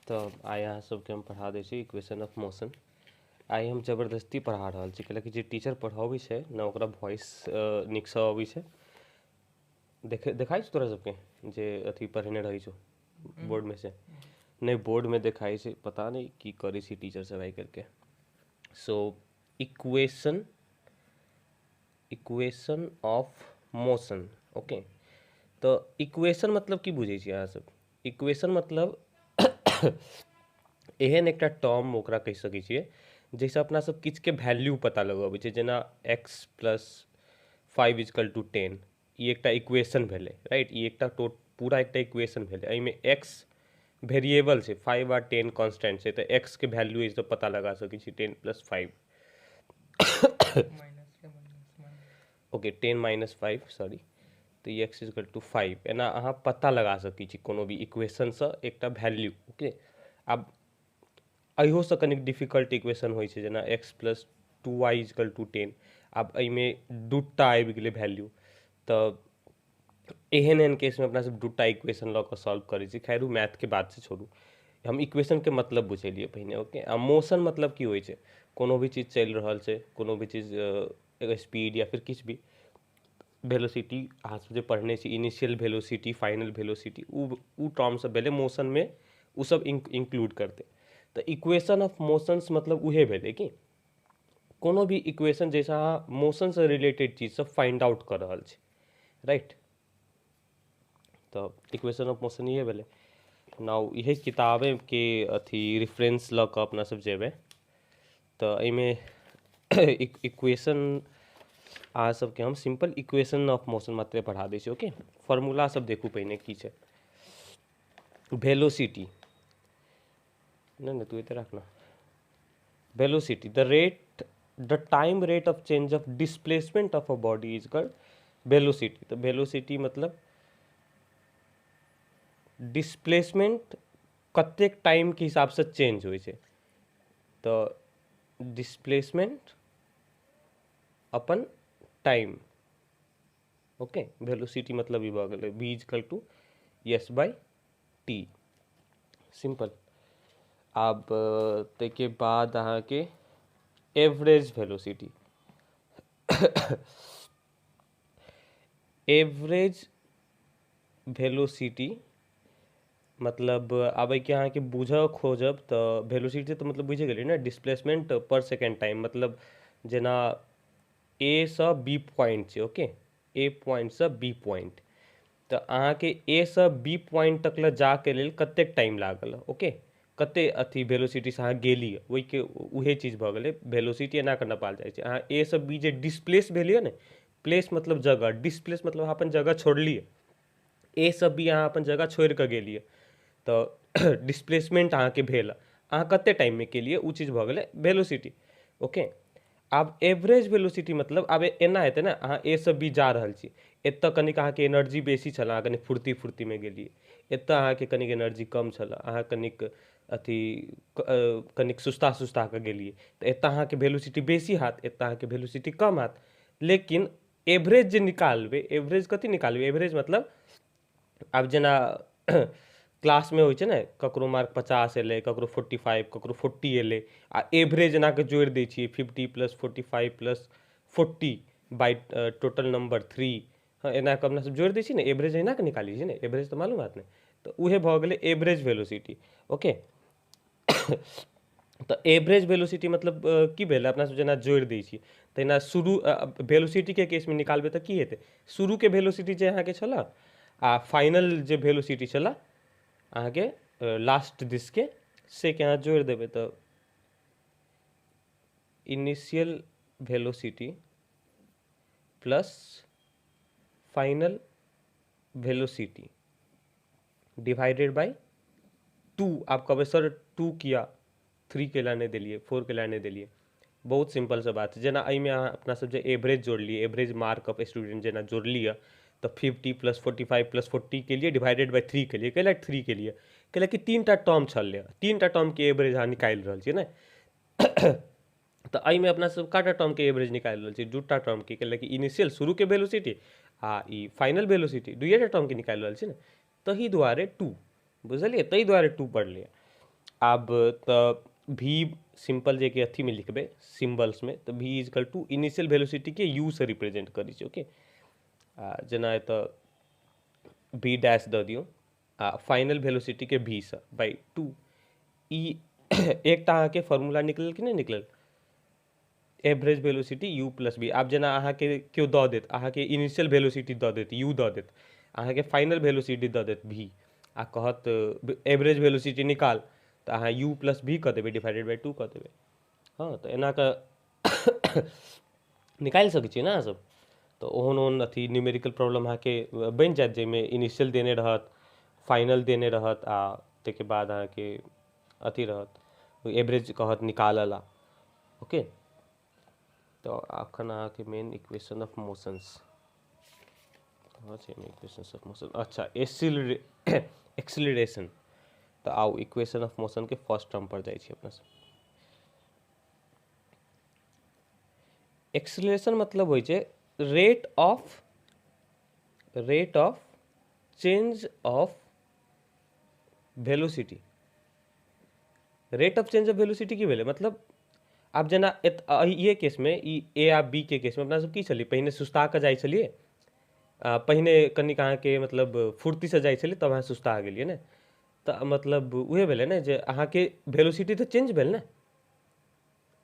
तो आइ अहाँ सबके हम पढ़ा दै छी इक्वेशन ऑफ मोशन। आइ हम जबरदस्ती पढ़ा रहल छी, कैलाकि जे टीचर पढ़ाबै छै ने ओकरा वॉइस नीकसँ अबै छै। देखाइ छौ तोरा सबके जे अथी पढ़ेने रहै छौ बोर्डमे से? नहीं, बोर्डमे देखाइ छै, पता नहीं की करै छै टीचर सब आइ काल्हिके। So equation of motion, okay. तो इक्वेशन मतलब की बुझै छी अहाँ सब? इक्वेशन मतलब एहन एकटा टर्म ओकरा कहि सकै छियै जाहिसँ अपना सब किछुके वैल्यू पता लगबै छै, जेना x + 5 = 10। ई एकटा इक्वेशन भेलै, राइट? ई एकटा पूरा एकटा इक्वेशन भेलै। एहिमे x वेरिएबल छै, 5 आ 10 कांस्टेंट छै, तऽ x के वैल्यू ई सब पता लगा सकै छी। 10 + 5 ओके, 10 - 5 सॉरी, तो ये x = 5 एना अहाँ पता लगा सकै छी कोनो भी इक्वेशनसँ एकटा वैल्यू, ओके। आब अहियोसँ कनिक डिफिकल्ट इक्वेशन होइ छै, जेना x + 2y = 10। आब एहिमे दूटा आबि गेलै वैल्यू, तऽ एहन एहन केसमे अपना सब दूटा इक्वेशन लऽ कऽ सॉल्व करै छी। खैर, मैथके बात से छोड़ू, हम इक्वेशनके मतलब बुझेलिए पहिने, ओके। आ मोशन मतलब की होइ छै? कोनो भी चीज़ चलि रहल छै, कोनो भी चीज़ स्पीड या फिर किछु भी वेलोसिटी अहाँ सब जे पढ़ने छी, इनिशियल वेलोसिटी, फाइनल वेलोसिटी, उ टर्म सब भेलै मोशनमे, उ सब इंक्लूड करतै। तऽ इक्वेशन ऑफ मोशंस मतलब उहे भेलै कि कोनो भी इक्वेशन जैसे अहाँ मोशनसँ रिलेटेड चीज सब फाइंड आउट कर रहल छी, राइट? तऽ इक्वेशन ऑफ मोशन इहे भेलै। नाउ इहे किताबेके अथी रेफरेंस लऽ कऽ अपना सब जेबै, तऽ एहिमे इक्वेशन अहाँ सबके हम सिंपल इक्वेशन ऑफ मोशन मात्रे पढ़ा दै छी, ओके। फॉर्मूला सब देखू पहिने की छै। वेलोसिटी, नहीं तू इधर रखना। Velocity, the time rate of change of displacement of a body is called velocity. तो वेलोसिटी मतलब डिस्प्लेसमेंट कतेक टाइम के हिसाब से चेंज होइ छै, तो डिस्प्लेसमेंट अपन टाइम, ओके। वेलोसिटी मतलब ई भऽ गेलै v = s/t, सिंपल। आब ताहिके बाद अहाँके एवरेज वेलोसिटी एवरेज वेलोसिटी मतलब आब एहिके अहाँके बुझऽ खोजब तऽ वेलोसिटी तऽ मतलब बुझि गेलियै ने, डिस्प्लेसमेंट पर सेकेंड टाइम। मतलब जेना ए सँ बी पॉइंट छै, ओके, ए पॉइंटसँ बी पॉइंट, तऽ अहाँके ए सँ बी पॉइंट तक लए जाके लेल कतेक टाइम लागल, ओके। कते अथी वेलोसिटीसँ अहाँ गेलिए, ओहिके उहे चीज भऽ गेलै वेलोसिटी। एना कऽ नापल जाइ छै। अहाँ ए सँ बी जे डिस्प्लेस भेलिए ने, प्लेस मतलब जगह, डिस्प्लेस मतलब अहाँ अपन जगह छोड़लिए। ए सँ बी अहाँ अपन जगह छोड़ि कऽ गेलिए, तऽ डिस्प्लेसमेंट अहाँके भेल, अहाँ कते टाइममे केलिए, उ चीज भऽ गेलै वेलोसिटी, ओके। आब एवरेज वेलोसिटी मतलब आब एना हेतै ने, अहाँ ए सँ बी जा रहल छी, एतऽ कनिक अहाँके एनर्जी बेसी छल, अहाँ कनि फुर्तीमे गेलिए। एतऽ अहाँके कनिक एनर्जी कम छल, अहाँ कनिक अथी कनिक सुस्ता कऽ गेलिए, तऽ एतऽ अहाँके वेलोसिटी बेसी हैत, एतऽ अहाँके वेलोसिटी कम हैत। लेकिन एवरेज जे निकालबै, एवरेज कथी निकालबै? एवरेज मतलब आब जेना क्लासमे होइ छै ने, ककरो मार्क 50 एलै, ककरो 45, ककरो 40 एलै, आ एवरेज एनाके जोड़ि दै छियै 50 + 45 + 40 बाइ टोटल नंबर 3। हाँ, एना कऽ अपना सब जोड़ि दै छी ने, एवरेज एना कऽ निकालै छी ने, एवरेज तऽ मालूम हैत ने। तऽ उहे भऽ गेलै एवरेज वेलोसिटी, ओके। तऽ एवरेज वेलोसिटी मतलब की भेलै? अपना सब जेना जोड़ि दै छी, तहिना शुरू वेलोसिटीके केसमे निकालबै तऽ की हेतै? शुरूके वेलोसिटी जे अहाँके छलऽ आ फाइनल जे वेलोसिटी छलऽ अहाँके लास्ट दिसके, से के अहाँ जोड़ि देबै, तऽ initial velocity plus final velocity divided by 2। आप कहबै सर 2 किया, 3 के ला नहीं देलिए, 4 के ला नहीं देलिए? बहुत सिंपल सा बात है। जेना एहिमे अहाँ अपना सब जे एवरेज जोड़लिए, एवरेज मार्क ऑफ स्टूडेंट जेना जोड़लिए, तो 50 + 45 + 40 के लिए डिवाइडेड बाय 3 के लिए, कैला 3 के लिए? कैला कि 3टा टर्म छलै, 3टा टर्मके एवरेज अहाँ निकालि रहल छियै ने। तऽ एहिमे अपना सब कएटा टर्मके एवरेज निकालि रहल छियै? 2टा टर्मके, कैला कि इनिशियल शुरूके वेलोसिटी आ ई फाइनल वेलोसिटी, 2टा टर्मके निकालि रहल छियै ने, ताहि दुआरे 2, बुझलिए? ताहि दुआरे 2 पढ़लिए। आब तो भी सिंपल जे के अथी में लिखबे सिंबल्स में, तो भी इजकल टू इनिशियल वेलोसिटी के यू से रिप्रेजेंट करी छै। ओके, जेना एतऽ बी डैश दऽ दियौ आ फाइनल वेलोसिटी के भी से बाई 2। ई एकटा अहाँके फॉर्मूला निकलल कि नहीं निकलल, average velocity u plus b. आब जेना अहाँके केओ दऽ देत, अहाँके इनिशियल वेलोसिटी दऽ देत यू दऽ देत, अहाँके फाइनल वेलोसिटी दऽ देत भी, आ कहत एवरेज वेलोसिटी निकाल, तऽ अहाँ यू प्लस भी कऽ देबै डिवाइडेड बाई 2 कऽ देबै। हाँ, तऽ एना कऽ निकालि सकै छियै ने अहाँसब। तऽ ओहन ओहन अथी न्यूमेरिकल प्रॉब्लम अहाँके बनि जायत, जाहिमे इनिशियल देने रहत, फाइनल देने रहत, आ ताहिके बाद अहाँके अथी रहत, एवरेज कहत निकालऽ ला। ओके, तो अखन अहाँके मेन इक्वेशन ऑफ मोशंस कहाँ छै? इक्वेशंस ऑफ मोशन, अच्छा एक्सिलरेशन। तो आउ इक्वेशन ऑफ मोशन के फर्स्ट टर्म पर जाइ छी अपना सब। एक्सिलरेशन मतलब होइ छै rate of change of velocity. Rate of change of velocity की भेलै मतलब, आब जेना ये केस में ए आ बी के केस में अपना सब की छलिए, पहिने सुस्ता के जाइ छलिए, पहिने कनिक अहाँके मतलब फुर्ती से जाइ छलिए, तब अहाँ सुस्ता गेलिए ने, तऽ मतलब उहे भेलै ने जे अहाँके वेलोसिटी तऽ चेंज भेल ने,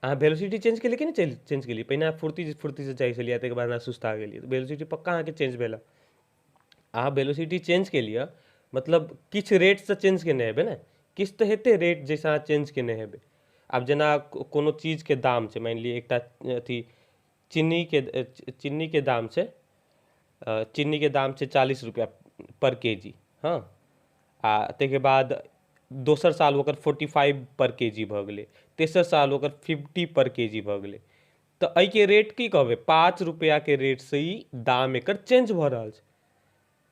अहाँ वेलोसिटी चेंज केलिए कि नहीं चेंज केलिए, पहिने अहाँ फुर्ती से जाइ छलिए, ताहिके बाद अहाँ सुस्ता गेलिए, तऽ वेलोसिटी पक्का अहाँके चेंज भेल। अहाँ वेलोसिटी चेंज केलिए मतलब किछु रेट से चेंज केने हेबै ने, किछु तऽ हेतै रेट जाहिसँ अहाँ चेंज केने हेबै। आब जेना कोनो चीजके दाम छै, मानि लिअ एकटा अथी चीनीके दाम छै, चीनीके दाम छै 40 रुपया पर केजी। हाँ, आ ताहिके बाद दोसर साल ओकर 45 पर केजी भऽ गेलै, तेसर साल ओकर 50 पर केजी भऽ गेलै, तऽ एहिके रेट की कहबै, 5 रुपयाके रेटसँ ही दाम एकर चेंज भऽ रहल छै।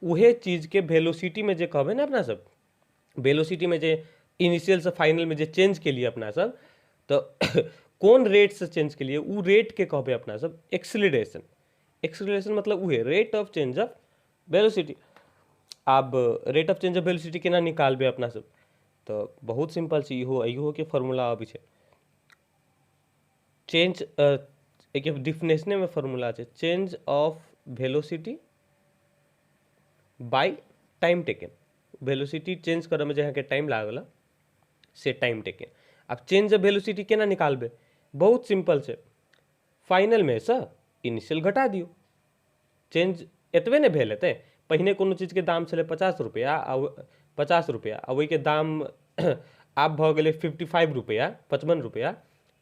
उहे चीजके वेलोसिटीमे जे कहबै ने अपना सब, वेलोसिटीमे जे इनिशियल से फाइनल में जे चेंज केलिए अपना सब, तऽ कोन रेट से चेंज केलिए, उ रेट के कहबै अपना सब एक्सिलरेशन। एक्सिलरेशन मतलब उहे rate of change of velocity. आब rate of change of velocity केना निकालबै अपना सब, तो बहुत सिंपल छै, इहो के फॉर्मूला अबै छै। चेंज एक डिफिनेशने में फॉर्मूला छै, change of velocity by time taken. Velocity change करऽ में जे अहाँके टाइम लागल से टाइम टेकन। आब चेंज ऑफ वेलोसिटी केना निकालबै, बहुत सिंपल छै, फाइनल में से इनिशियल घटा दियौ, चेंज एतबे ने भेल हेतै। पहिने कोनो चीजके दाम छलै 50 रुपया, आ ओहिके दाम आब भऽ गेलै 55 रुपया, 55 रुपया,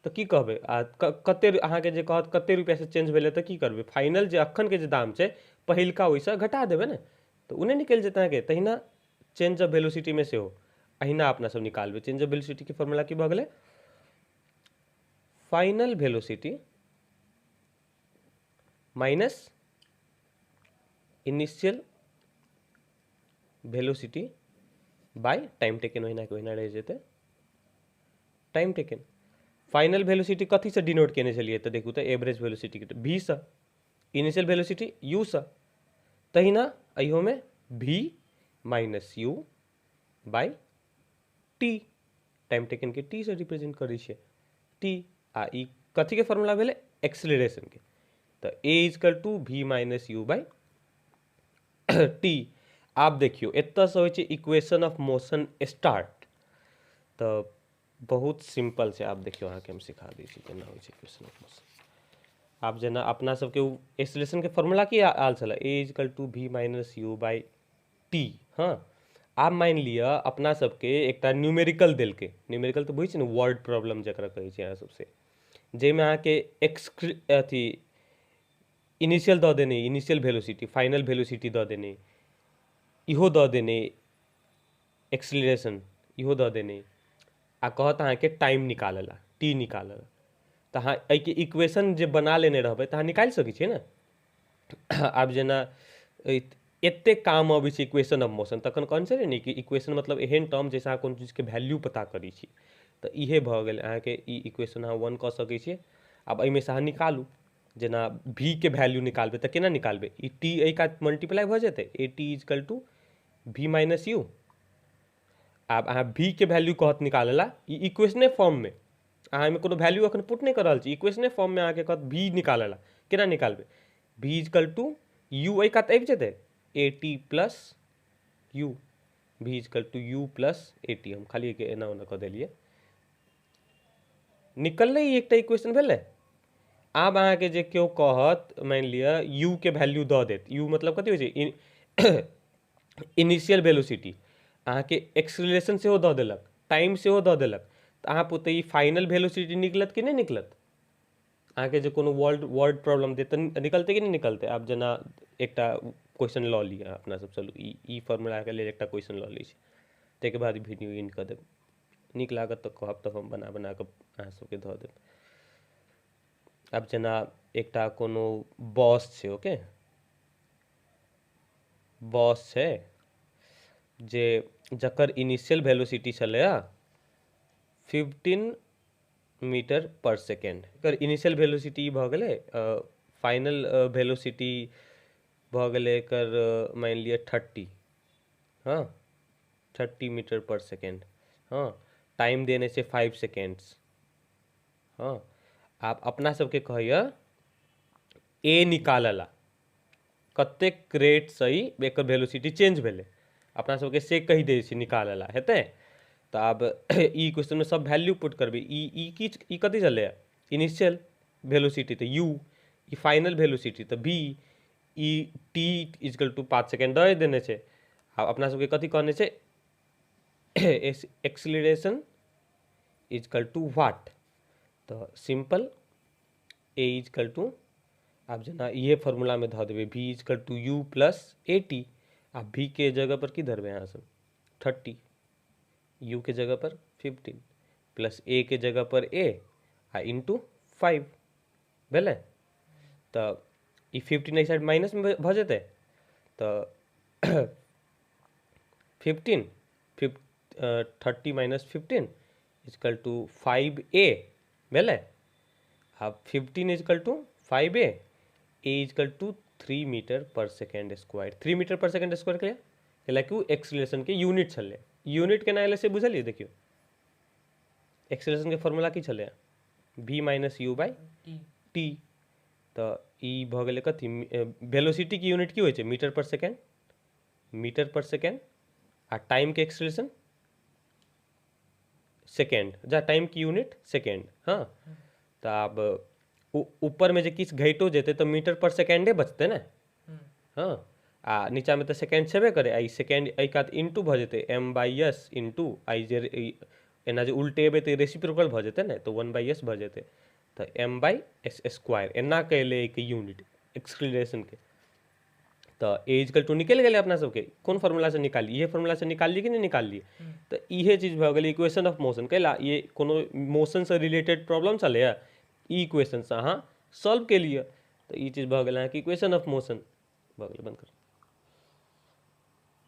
तऽ की कहबै, आ कते अहाँके जे कहत कते रुपया से चेंज भेलै, तऽ की करबै, फाइनल जे अखन के जे दाम छै पहिलका ओहिसँ घटा देबै ने, तऽ उन्हें निकलि जेतै अहाँके। तहिना चेंज ऑफ वेलोसिटी में सेहो अहिना अपना सब निकालबै। चेंज ऑफ वेलोसिटी के फॉर्मूला की भऽ गेलै, final velocity minus initial velocity by time taken. ओहिना के ओहिना रह जेतै टाइम टेकन। फाइनल वेलोसिटी कथी से डिनोट केने छलिए, तऽ देखू तऽ एवरेज वेलोसिटी के भी से, इनिशियल वेलोसिटी यू से, तहिना अहियो में भी minus u by t, time taken के टी से रिप्रेजेंट करै छियै, टी। आ ई कथी के फॉर्मूला भेलै, एक्सिलरेशन के, तऽ ए इजकल टू भी माइनस यू बाय टी। आब देखियो एतऽसँ होइ छै इक्वेशन ऑफ मोशन स्टार्ट, तऽ बहुत सिंपल छै। आब देखियो अहाँके हम सिखा दै छी केना होइ छै इक्वेशन ऑफ मोशन। आब जेना अपना सबके एक्सिलरेशन के फॉर्मूला की आयल छलै, ए इजकल टू भी माइनस यू बाय टी। हाँ, आब मानि लिअ अपना सबके एकटा न्यूमेरिकल देलकै, न्यूमेरिकल तऽ बुझै छियै ने, वर्ड प्रॉब्लम जकरा कहै छै अहाँ सबसे, जाहिमे अहाँके अथी इनिशियल दऽ देने, इनिशियल वेलोसिटी, फाइनल वेलोसिटी दऽ देने, इहो दऽ देने, एक्सिलरेशन इहो दऽ देने, आ कहत अहाँके टाइम निकालऽ ला, टी निकालऽ ला, तऽ अहाँ एहिके इक्वेशन जे बना लेने रहबै तऽ अहाँ निकालि सकै छियै ने। आब जेना एतेक काम अबै छै इक्वेशन ऑफ मोशन, तखन कहने छलियै ने कि इक्वेशन मतलब एहन टर्म जाहिसँ अहाँ कोनो चीजके वैल्यू पता करै छी, तऽ इहे भऽ गेल अहाँके ई इक्वेशन अहाँ 1 कऽ सकै छियै। आब एहिमे से अहाँ निकालू, जेना भी के वैल्यू निकालबै तऽ केना निकालबै, ई टी एहि का मल्टीप्लाई भऽ जेतै, ए टी इजकल टू भी माइनस यू, आब अहाँ v के वैल्यू कहत निकालेला, ई इक्वेशने फॉर्म में, अहाँ एहिमे कोनो वैल्यू अखन पुट नहीं कर रहल छी, इक्वेशने फॉर्म में अहाँके कहत v निकालेला। केना निकालबै? v इजकल टू u एहि कात आबि जेतै at plus u, v is equal to u plus at। हम खाली एके एना ओना कऽ देलियै, निकललै ई एकटा इक्वेशन भेलै। आब अहाँके जे केओ कहत, मानि लिअ u के वैल्यू दऽ देत, u मतलब कथी होइ छै? Initial velocity. अहाँके एक्सेलरेशन सेहो दऽ देलक, टाइम सेहो दऽ देलक, तऽ अहाँ पुते ई फाइनल वेलोसिटी निकलत कि नहीं निकलत? अहाँके जे कोनो वर्ड प्रॉब्लम देत तऽ निकलतै कि नहीं निकलतै? आब जेना एकटा क्वेश्चन लऽ लिअ अपना सब, चलू ई फॉर्मूला के लेल एकटा क्वेश्चन लऽ लै छी, ताहिके बाद वीडियो एंड कऽ देब। नीक लागत तऽ कहब, तऽ हम बना बना कऽ अहाँ सबके धऽ देब। अब जेना एकटा कोनो बॉस छै, ओके, बॉस छै जे जकर इनिशियल वेलोसिटी छलैया 15 मीटर पर सेकेंड, एकर इनिशियल वेलोसिटी भऽ गेलै, फाइनल वेलोसिटी भऽ गेलै एकर मानि लिअ 30, हाँ 30 मीटर पर सेकेंड, हाँ टाइम देने छै 5 सेकेंड्स, हाँ। आप अपना सबके कहैया ए निकालला, कतेक रेट सही एकर वेलोसिटी चेंज भेलै, अपना सबके से कहि दै छै निकालला, हेतै? तऽ आब ई क्वेश्चन में सब वैल्यू पुट करबै। ई कथी छलै? इनिशियल वेलोसिटी, तऽ u, ई फाइनल वेलोसिटी तऽ v, ई t इजकल टू 5 सेकेंड दऽ देने छै। आब अपना सबके कथी कहने छै? Acceleration is equal to what? तऽ सिंपल a इजकल टू, आब जेना इहे फॉर्मूला में धऽ देबै v is equal to u plus at। आ v के जगह पर की धरबै अहाँ सब? 30, u के जगह पर 15, प्लस a के जगह पर a आ इंटू 5 भेलै। तऽ ई 15 एहि साइड माइनस में भऽ जेतै, तऽ 30 माइनस 15 इजकल टू 5a भेलै। अब 15 equal to 5a, a is equal to 3 metre per second square. 3 metre per second square के कैलाकि ओ एक्सेलरेशन के यूनिट छलै। यूनिट केना एलै से बुझलियै? देखियौ, एक्सेलरेशन के फॉर्मूला की छलै? v minus u by t। तऽ ई भऽ गेलै कथी? वेलोसिटी के यूनिट की होइ छै? Metre per second, metre per second, आ टाइम के एक्सेलरेशन सेकेंड, जा टाइम की यूनिट सेकेंड, हाँ। तऽ आब ऊपर में जे किछु घटो जेतै तऽ मीटर पर सेकेंडे बचतै ने, हाँ। आ नीचा में तऽ सेकेंड छेबे करे, आ सेकेंड एहि कात इंटू भऽ जेतै m/s इंटू आई, जे एना जे उल्टेबै तऽ रेसिप्रोकल भऽ जेतै ने, तऽ 1/s भऽ जेतै, तऽ m/s स्क्वायर एना के एलै एक यूनिट एक्सेलरेशन के। तो ए इजकल टू निकल गए अपना सबके। कौन फार्मूला से निकालिए? ये फार्मूला से निकालिए कि नहीं निकालिए? तो इहे चीज भऽ गेलै इक्वेशन ऑफ मोशन। कैला ये कोनो मोशन से रिलेटेड प्रॉब्लम चलै है, ई इक्वेशन से अहाँ सॉल्व के लिए, तो ई चीज भऽ गेल अहाँके इक्वेशन ऑफ मोशन। भऽ गेलै, बंद कर।